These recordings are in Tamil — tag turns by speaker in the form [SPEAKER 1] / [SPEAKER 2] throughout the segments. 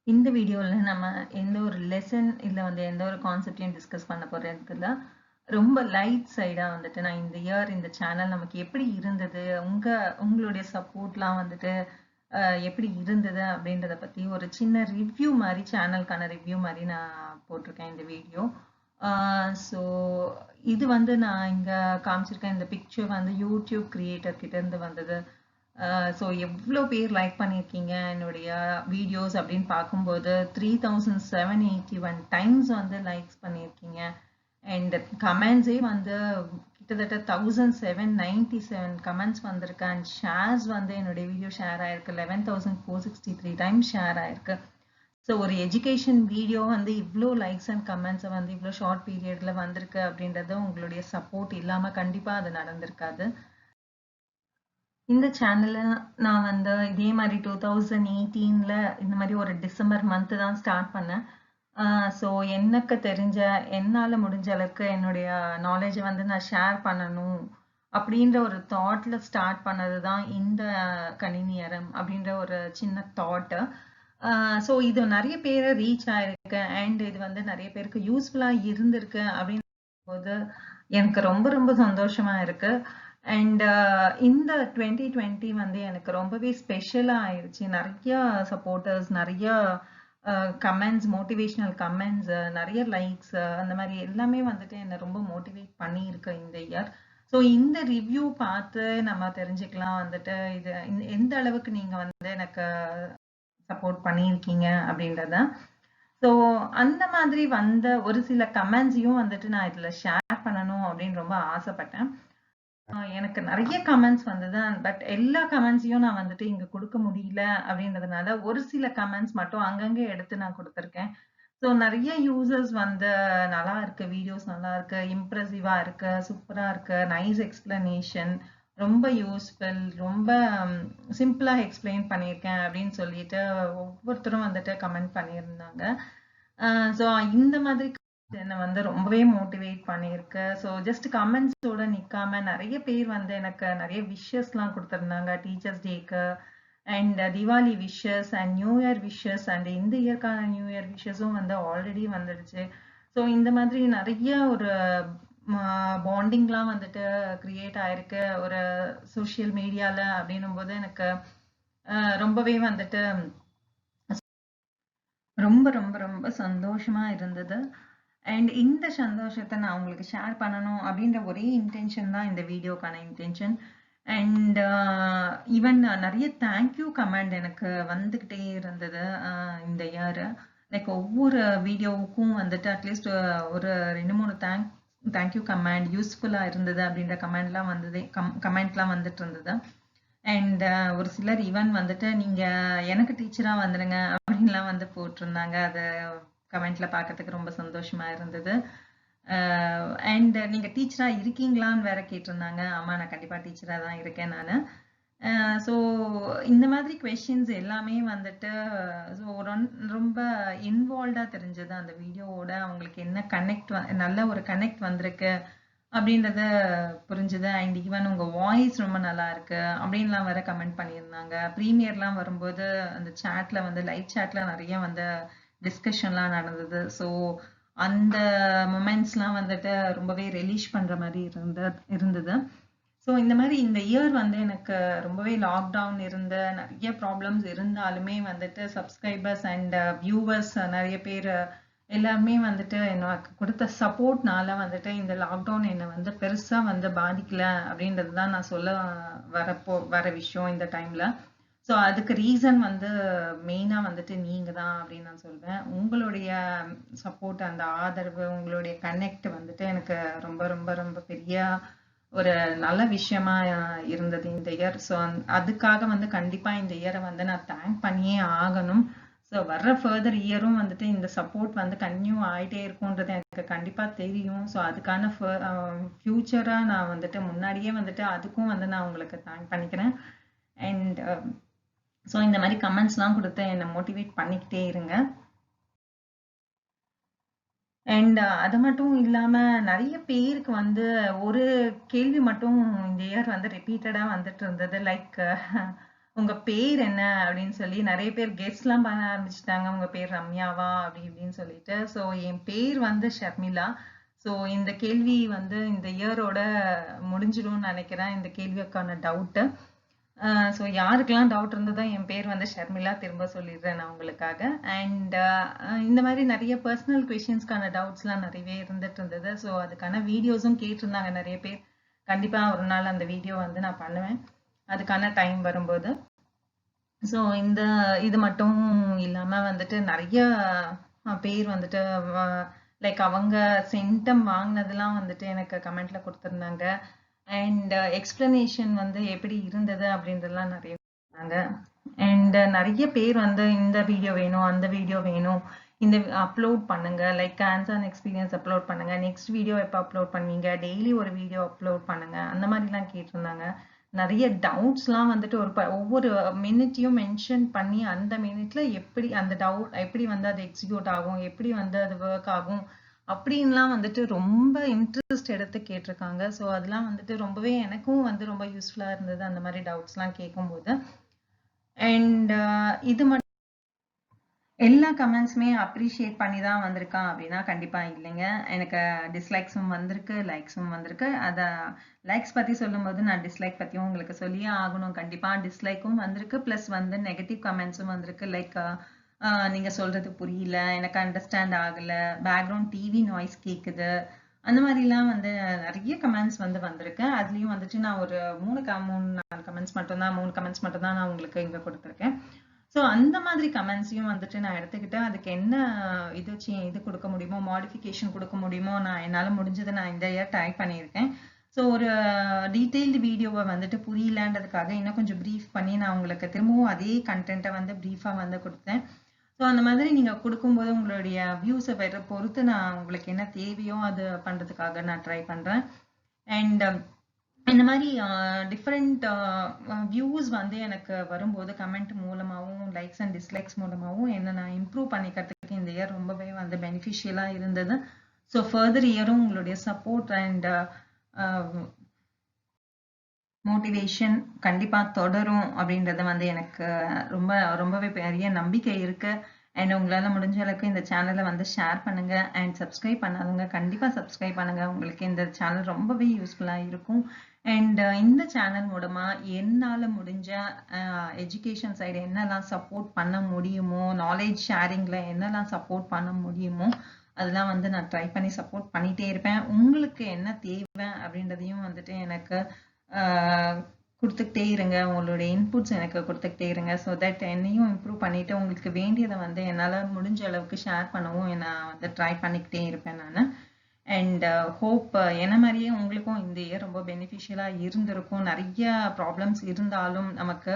[SPEAKER 1] இந்த வீடியோல நம்ம எந்த ஒரு லெசன் இல்ல வந்து எந்த ஒரு கான்செப்டையும் டிஸ்கஸ் பண்ண போறது இல்ல. ரொம்ப லைட் சைடா வந்துட்டு நான் இந்த இயர் இந்த சேனல் நமக்கு எப்படி இருந்தது, உங்களுடைய சப்போர்ட்லாம் வந்துட்டு எப்படி இருந்தது அப்படின்றத பத்தி ஒரு சின்ன ரிவ்யூ மாதிரி சேனலுக்கான ரிவ்யூ மாதிரி நான் போட்டிருக்கேன் இந்த வீடியோ. ஸோ இது வந்து நான் இங்க காமிச்சிருக்கேன். இந்த பிக்சர் வந்து யூடியூப் கிரியேட்டர் கிட்ட இருந்து வந்தது. ஸோ எவ்வளோ பேர் லைக் பண்ணியிருக்கீங்க என்னுடைய வீடியோஸ் அப்படின்னு பார்க்கும்போது 3781 டைம்ஸ் வந்து லைக்ஸ் பண்ணியிருக்கீங்க. அண்ட் கமெண்ட்ஸே வந்து கிட்டத்தட்ட 1797 கமெண்ட்ஸ் வந்திருக்கு. அண்ட் ஷேர்ஸ் வந்து என்னுடைய வீடியோ ஷேர் ஆயிருக்கு 11463 டைம்ஸ் ஷேர் ஆயிருக்கு. ஸோ ஒரு எஜுகேஷன் வீடியோ வந்து இவ்வளோ லைக்ஸ் அண்ட் கமெண்ட்ஸை வந்து இவ்வளோ ஷார்ட் பீரியட்ல வந்திருக்கு அப்படின்றது உங்களுடைய சப்போர்ட் இல்லாமல் கண்டிப்பாக அது நடந்திருக்காது. இந்த சேனல்ல நான் வந்து இதே மாதிரி 2018ல இந்த மாதிரி ஒரு டிசம்பர் மந்த் தான் ஸ்டார்ட் பண்ணேன். ஸோ எனக்கு தெரிஞ்ச என்னால் முடிஞ்ச அளவுக்கு என்னுடைய நாலேஜை வந்து நான் ஷேர் பண்ணணும் அப்படின்ற ஒரு தாட்ல ஸ்டார்ட் பண்ணது தான் இந்த கணினியரம் அப்படின்ற ஒரு சின்ன தாட்டு. ஸோ இது நிறைய பேரை ரீச் ஆயிருக்கு அண்ட் இது வந்து நிறைய பேருக்கு யூஸ்ஃபுல்லாக இருந்திருக்கு அப்படின்ற போது எனக்கு ரொம்ப ரொம்ப சந்தோஷமா இருக்கு. அண்ட் இந்த 2020 வந்து எனக்கு ரொம்பவே ஸ்பெஷலாக ஆயிடுச்சு. நிறைய சப்போர்ட்டர்ஸ், நிறைய கமெண்ட்ஸ், மோட்டிவேஷனல் கமெண்ட்ஸ், நிறைய லைக்ஸ், அந்த மாதிரி எல்லாமே வந்துட்டு என்னை ரொம்ப மோட்டிவேட் பண்ணியிருக்கு இந்த இயர். ஸோ இந்த ரிவ்யூ பார்த்து நம்ம தெரிஞ்சுக்கலாம் வந்துட்டு இது எந்த அளவுக்கு நீங்கள் வந்து எனக்கு சப்போர்ட் பண்ணியிருக்கீங்க அப்படின்றத. ஸோ அந்த மாதிரி வந்த ஒரு சில கமெண்ட்ஸையும் வந்துட்டு நான் இதில் ஷேர் பண்ணணும் அப்படின்னு ரொம்ப ஆசைப்பட்டேன். எனக்கு நிறைய கமெண்ட்ஸ் வந்தது. பட் எல்லா கமெண்ட்ஸையும் நான் வந்துட்டு இங்க கொடுக்க முடியல அப்படின்றதுனால ஒரு சில கமெண்ட்ஸ் மட்டும் அங்கங்க எடுத்து நான் கொடுத்துருக்கேன். ஸோ நிறைய யூசர்ஸ் வந்து நல்லா இருக்கு, வீடியோஸ் நல்லா இருக்கு, இம்ப்ரெசிவா இருக்கு, சூப்பரா இருக்கு, நைஸ் எக்ஸ்பிளனேஷன், ரொம்ப யூஸ்ஃபுல், ரொம்ப சிம்பிளா எக்ஸ்பிளைன் பண்ணியிருக்கேன் அப்படின்னு சொல்லிட்டு ஒவ்வொருத்தரும் வந்துட்டு கமெண்ட் பண்ணியிருந்தாங்க. ஸோ இந்த மாதிரி என்னை வந்து ரொம்பவே மோட்டிவேட் பண்ணியிருக்கு. ஸோ ஜஸ்ட் கமெண்ட்ஸோட நிற்காம நிறைய பேர் வந்து எனக்கு நிறைய விஷஸ்லாம் கொடுத்துருந்தாங்க teachers day and Deepavali wishes and new year wishes and இந்த இயர்க்கான நியூ இயர் விஷஸும் வந்து ஆல்ரெடி வந்துடுச்சு. ஸோ இந்த மாதிரி நிறைய ஒரு பாண்டிங்லாம் வந்துட்டு கிரியேட் ஆயிருக்கு ஒரு சோஷியல் மீடியாவில் அப்படின்னும் போது எனக்கு ரொம்பவே வந்துட்டு ரொம்ப ரொம்ப ரொம்ப சந்தோஷமா இருந்தது. அண்ட் இந்த சந்தோஷத்தை நான் உங்களுக்கு ஷேர் பண்ணணும் அப்படின்ற ஒரே இன்டென்ஷன் தான் இந்த வீடியோக்கான இன்டென்ஷன். அண்ட் ஈவன் நிறைய தேங்க்யூ கமெண்ட் எனக்கு வந்துக்கிட்டே இருந்தது இந்த இயர். லைக் ஒவ்வொரு வீடியோவுக்கும் வந்துட்டு அட்லீஸ்ட் ஒரு 2-3 தேங்க்யூ கமெண்ட் யூஸ்ஃபுல்லாக இருந்தது அப்படின்ற கமெண்ட்லாம் வந்தது, கமெண்ட்லாம் வந்துட்டு இருந்தது. அண்ட் ஒரு சிலர் ஈவன் வந்துட்டு நீங்க எனக்கு டீச்சரா வந்துடுங்க அப்படின்லாம் வந்து போட்டிருந்தாங்க. அதை கமெண்ட்ல பார்க்கறதுக்கு ரொம்ப சந்தோஷமா இருந்தது. அண்ட் நீங்க டீச்சரா இருக்கீங்களான்னு வேற கேட்டிருந்தாங்க. ஆமா, நான் கண்டிப்பா டீச்சரா தான் இருக்கேன் நான். ஸோ இந்த மாதிரி கொஸ்டின்ஸ் எல்லாமே வந்துட்டு ஸோ ரொம்ப இன்வால்வ்டா தெரிஞ்சது அந்த வீடியோவோட. அவங்களுக்கு என்ன கனெக்ட் நல்ல ஒரு கனெக்ட் வந்திருக்கு அப்படின்றத புரிஞ்சுது. அண்ட் ஈவன் உங்க வாய்ஸ் ரொம்ப நல்லா இருக்கு அப்படின்லாம் வேற கமெண்ட் பண்ணியிருந்தாங்க. ப்ரீமியர்லாம் வரும்போது அந்த சேட்ல வந்து லைவ் சேட்ல நிறைய வந்து டிஸ்கஷன்லாம் நடந்தது. ஸோ அந்த மொமெண்ட்ஸ்லாம் வந்துட்டு ரொம்பவே ரிலீஸ் பண்ற மாதிரி இருந்தது. ஸோ இந்த மாதிரி இந்த இயர் வந்து எனக்கு ரொம்பவே லாக்டவுன் இருந்த நிறைய ப்ராப்ளம்ஸ் இருந்தாலுமே வந்துட்டு சப்ஸ்கிரைபர்ஸ் அண்ட் வியூவர்ஸ் நிறைய பேர் எல்லாருமே வந்துட்டு எனக்கு கொடுத்த சப்போர்ட்னால வந்துட்டு இந்த லாக்டவுன் என்னை வந்து பெருசா வந்து பாதிக்கல அப்படின்றது தான் நான் சொல்ல வர விஷயம் இந்த டைம்ல. ஸோ அதுக்கு ரீசன் வந்து மெயினா வந்துட்டு நீங்க தான் அப்படின்னு நான் சொல்வேன். உங்களுடைய சப்போர்ட், அந்த ஆதரவு, உங்களுடைய கனெக்ட் வந்துட்டு எனக்கு ரொம்ப ரொம்ப ரொம்ப பெரிய ஒரு நல்ல விஷயமா இருந்தது இந்த இயர். ஸோ அதுக்காக வந்து கண்டிப்பா இந்த இயரை வந்து நான் தேங்க் பண்ணியே ஆகணும். ஸோ வர்ற ஃபர்தர் இயரும் வந்துட்டு இந்த சப்போர்ட் வந்து கன்டினியூ ஆகிட்டே இருக்கும்ன்றது எனக்கு கண்டிப்பா தெரியும். ஸோ அதுக்கான ஃபியூச்சரா நான் வந்துட்டு முன்னாடியே வந்துட்டு அதுக்கும் வந்து நான் உங்களுக்கு தேங்க் பண்ணிக்கிறேன். அண்ட் ஸோ இந்த மாதிரி கமெண்ட்ஸ்லாம் கொடுத்து என்னை மோட்டிவேட் பண்ணிக்கிட்டே இருங்க. அண்ட் அது மட்டும் இல்லாம நிறைய பேருக்கு வந்து ஒரு கேள்வி மட்டும் இந்த இயர் வந்து ரிப்பீட்டடா வந்துட்டு இருந்தது. லைக் உங்க பேர் என்ன அப்படின்னு சொல்லி நிறைய பேர் கெஸ்ட்லாம் பண்ண ஆரம்பிச்சிட்டாங்க. உங்க பேர் ரம்யாவா அப்படி இப்படின்னு சொல்லிட்டு. ஸோ என் பேர் வந்து ஷர்மிளா. ஸோ இந்த கேள்வி வந்து இந்த இயரோட முடிஞ்சிடும்னு நினைக்கிறேன், இந்த கேள்விக்கான டவுட்டு. ஸோ யாருக்கெல்லாம் டவுட் இருந்ததோ என் பேர் வந்து ஷர்மிளா, திரும்ப சொல்லிடுறேன் நான் உங்களுக்காக. அண்ட் இந்த மாதிரி நிறைய பர்சனல் கொஷின்ஸ்க்கான டவுட்ஸ்லாம் நிறையவே இருந்துட்டு இருந்தது. ஸோ அதுக்கான வீடியோஸும் கேட்டிருந்தாங்க நிறைய பேர். கண்டிப்பாக ஒரு நாள் அந்த வீடியோ வந்து நான் பண்ணுவேன் அதுக்கான டைம் வரும்போது. ஸோ இது மட்டும் இல்லாமல் வந்துட்டு நிறைய பேர் வந்துட்டு லைக் அவங்க சென்டம் வாங்கினதுலாம் வந்துட்டு எனக்கு கமெண்ட்ல கொடுத்துருந்தாங்க. அண்ட் எக்ஸ்பிளனேஷன் வந்து எப்படி இருந்தது அப்படின்றதுலாம் நிறைய கொடுத்தாங்க. அண்ட் நிறைய பேர் வந்து இந்த வீடியோ வேணும், அந்த வீடியோ வேணும், இந்த அப்லோட் பண்ணுங்க, like hands on experience upload பண்ணுங்க, நெக்ஸ்ட் வீடியோ எப்போ அப்லோட் பண்ணுவீங்க, டெய்லி ஒரு வீடியோ அப்லோட் பண்ணுங்க, அந்த மாதிரிலாம் கேட்டிருந்தாங்க. நிறைய டவுட்ஸ்லாம் வந்துட்டு ஒவ்வொரு மினிட்டையும் மென்ஷன் பண்ணி அந்த மினிட்ல எப்படி அந்த டவுட் எப்படி வந்து அது எக்ஸிக்யூட் ஆகும், எப்படி வந்து அது ஒர்க் ஆகும் அப்படின்லாம் வந்துட்டு ரொம்ப இன்ட்ரெஸ்ட் எடுத்து கேட்டிருக்காங்க. ஸோ அதெல்லாம் வந்துட்டு ரொம்பவே எனக்கும் வந்து ரொம்ப யூஸ்ஃபுல்லாக இருந்தது அந்த மாதிரி டவுட்ஸ்லாம் கேட்கும்போது. அண்ட் இது மட்டும் எல்லா கமெண்ட்ஸுமே அப்ரிஷியேட் பண்ணி தான் வந்திருக்கா அப்படின்னா கண்டிப்பாக இல்லைங்க. எனக்கு டிஸ்லைக்ஸும் வந்திருக்கு, லைக்ஸும் வந்திருக்கு. அதை லைக்ஸ் பற்றி சொல்லும்போது நான் டிஸ்லைக் பற்றியும் உங்களுக்கு சொல்லியே ஆகணும். கண்டிப்பாக டிஸ்லைக்கும் வந்திருக்கு, ப்ளஸ் வந்து நெகட்டிவ் கமெண்ட்ஸும் வந்திருக்கு. லைக் நீங்கள் சொல்கிறது புரியல, எனக்கு அண்டர்ஸ்டாண்ட் ஆகலை, பேக்ரவுண்ட் டிவி நாய்ஸ் கேட்குது, அந்த மாதிரிலாம் வந்து நிறைய கமெண்ட்ஸ் வந்து வந்திருக்கு. அதுலேயும் வந்துட்டு நான் ஒரு 3-4 கமெண்ட்ஸ் மட்டும்தான் 3 கமெண்ட்ஸ் மட்டும்தான் நான் உங்களுக்கு இங்கே கொடுத்துருக்கேன். ஸோ அந்த மாதிரி கமெண்ட்ஸையும் வந்துட்டு நான் எடுத்துக்கிட்டேன். அதுக்கு என்ன இது கொடுக்க முடியுமோ, மாடிஃபிகேஷன் கொடுக்க முடியுமோ, நான் என்னால் முடிஞ்சதை நான் இந்த இயர் ட்ரை பண்ணியிருக்கேன். ஸோ ஒரு டீட்டெயில்டு வீடியோவை வந்துட்டு புரியலன்றதுக்காக இன்னும் கொஞ்சம் ப்ரீஃப் பண்ணி நான் உங்களுக்கு திரும்பவும் அதே கண்டென்ட்டை வந்து ப்ரீஃபாக வந்து கொடுத்தேன். ஸோ அந்த மாதிரி நீங்கள் கொடுக்கும்போது உங்களுடைய வியூஸை பொறுத்து நான் உங்களுக்கு என்ன தேவையோ அது பண்ணுறதுக்காக நான் ட்ரை பண்ணுறேன். அண்ட் இந்த மாதிரி டிஃப்ரெண்ட் வியூஸ் வந்து எனக்கு வரும்போது கமெண்ட் மூலமாகவும் லைக்ஸ் அண்ட் டிஸ்லைக்ஸ் மூலமாகவும் என்ன நான் இம்ப்ரூவ் பண்ணிக்கிறதுக்கு இந்த இயர் ரொம்பவே வந்து பெனிஃபிஷியலாக இருந்தது. ஸோ ஃபர்தர் இயரும் உங்களுடைய சப்போர்ட் அண்ட் மோட்டிவேஷன் கண்டிப்பாக தொடரும் அப்படின்றது வந்து எனக்கு ரொம்பவே பெரிய நம்பிக்கை இருக்கு. அண்ட் உங்களால் முடிஞ்ச அளவுக்கு இந்த சேனலை வந்து ஷேர் பண்ணுங்க. அண்ட் சப்ஸ்கிரைப் பண்ணாதவங்க கண்டிப்பாக சப்ஸ்கிரைப் பண்ணுங்க. உங்களுக்கு இந்த சேனல் ரொம்பவே யூஸ்ஃபுல்லாக இருக்கும். அண்ட் இந்த சேனல் மூலமா என்னால் முடிஞ்ச எஜுகேஷன் சைடு என்னெல்லாம் சப்போர்ட் பண்ண முடியுமோ, நாலேஜ் ஷேரிங்கில் என்னெல்லாம் சப்போர்ட் பண்ண முடியுமோ அதெல்லாம் வந்து நான் ட்ரை பண்ணி சப்போர்ட் பண்ணிகிட்டே இருப்பேன். உங்களுக்கு என்ன தேவை அப்படின்றதையும் வந்துட்டு எனக்கு கொடுத்துக்கிட்டே இருங்க. உங்களுடைய இன்புட்ஸ் எனக்கு கொடுத்துக்கிட்டே இருங்க. ஸோ தட் என்னையும் இம்ப்ரூவ் பண்ணிவிட்டு உங்களுக்கு வேண்டியதை வந்து என்னால் முடிஞ்ச அளவுக்கு ஷேர் பண்ணவும் நான் வந்து ட்ரை பண்ணிக்கிட்டே இருப்பேன் நான். அண்ட் ஹோப் என்ன மாதிரியே உங்களுக்கும் இந்த இயர் ரொம்ப பெனிஃபிஷியலாக இருந்திருக்கும். நிறைய ப்ராப்ளம்ஸ் இருந்தாலும் நமக்கு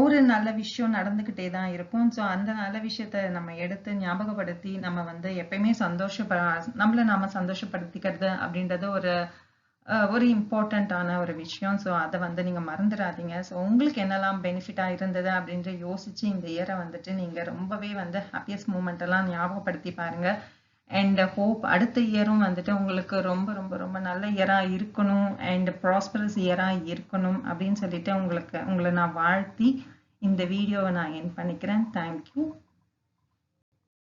[SPEAKER 1] ஒரு நல்ல விஷயம் நடந்துக்கிட்டே தான் இருக்கும். ஸோ அந்த நல்ல விஷயத்த நம்ம எடுத்து ஞாபகப்படுத்தி நம்ம வந்து எப்பயுமே நம்மளை நாம சந்தோஷப்படுத்திக்கிறது அப்படின்றது ஒரு இம்பார்ட்டண்ட்டான ஒரு விஷயம். ஸோ அதை வந்து நீங்கள் மறந்துடாதீங்க. ஸோ உங்களுக்கு என்னெல்லாம் பெனிஃபிட்டாக இருந்தது அப்படின்ற யோசிச்சு இந்த இயரை வந்துட்டு நீங்கள் ரொம்பவே வந்து ஹாப்பியஸ்ட் மூமெண்ட் எல்லாம் ஞாபகப்படுத்தி பாருங்க. அண்ட் ஹோப் அடுத்த இயரும் வந்துட்டு உங்களுக்கு ரொம்ப ரொம்ப ரொம்ப நல்ல இயராக இருக்கணும் அண்ட் ப்ராஸ்பரஸ் இயராக இருக்கணும் அப்படின்னு சொல்லிட்டு உங்களை நான் வாழ்த்தி இந்த வீடியோவை நான் எண்ட் பண்ணிக்கிறேன். தேங்க்யூ.